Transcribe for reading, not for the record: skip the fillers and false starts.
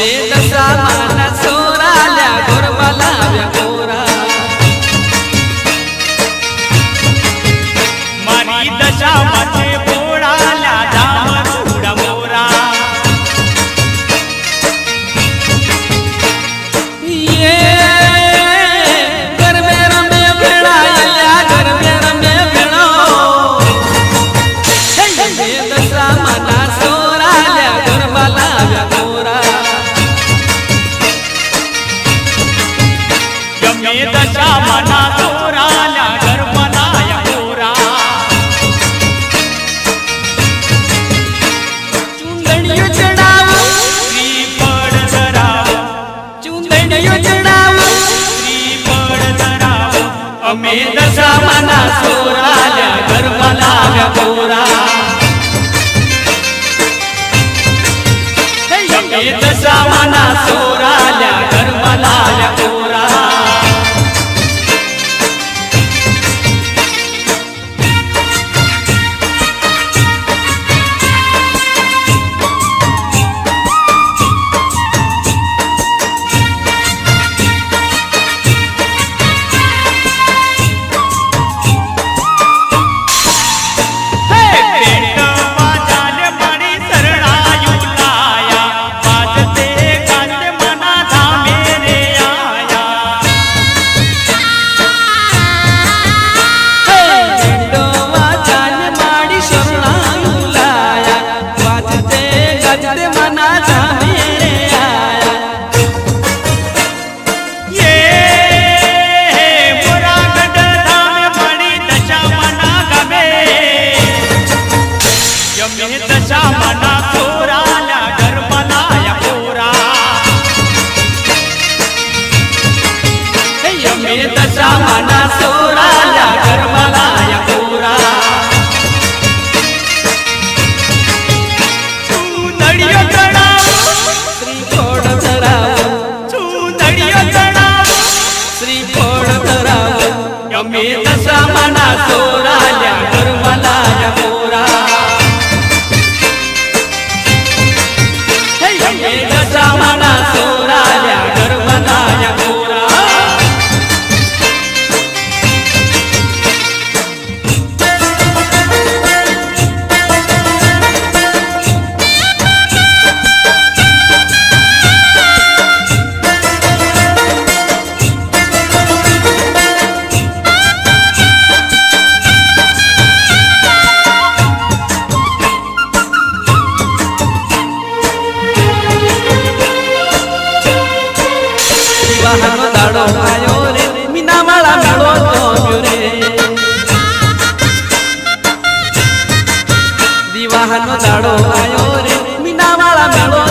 અમે દશામાના સોરાલ્યા ગરબા લાવ્યા ગોરા મારી દશામાં છે ભોળાલ્યા ધામ રૂડા મોરા ગરબે રમે ભેળાયા ગરબે રમે ભેળો દશામાના સોરાલ્યા ગરબા લાવ્યા ગોરા અમે દશામાના સોરાલ્યા ગરબા લાવ્યા ગોરા ચુંદડીઓ ચડાવો શ્રીફળ ધરાવો ચુંદડીઓ ચડાવો શ્રીફળ ધરાવો અમે દશામાના સોરાલ્યા ગરબા લાવ્યા ગોરા અમે દશામાના સોરાલ્યા ગરબા લાવ્યા ગોરા દશામાના સોરાલ્યા ગરબા લાવ્યા ગોરા અમે દશામાના સોરાલ્યા ગરબા લાવ્યા ગોરા ચૂંદડીઓ ચડાવો શ્રીફળ ધરાવો ચૂંદડીઓ ચડાવો શ્રીફળ ધરાવો અમે દશામાના સોરાલ્યા ગરબા લાવ્યા ગોરા અમે દશામાના સોરાલ્યા ગરબા લાવ્યા ગોરા દિવાહનો દાડો આયો રે મીનાવાળા મેળો જોયો રે દિવાહનો દાડો આયો રે મીનાવાળા મેળો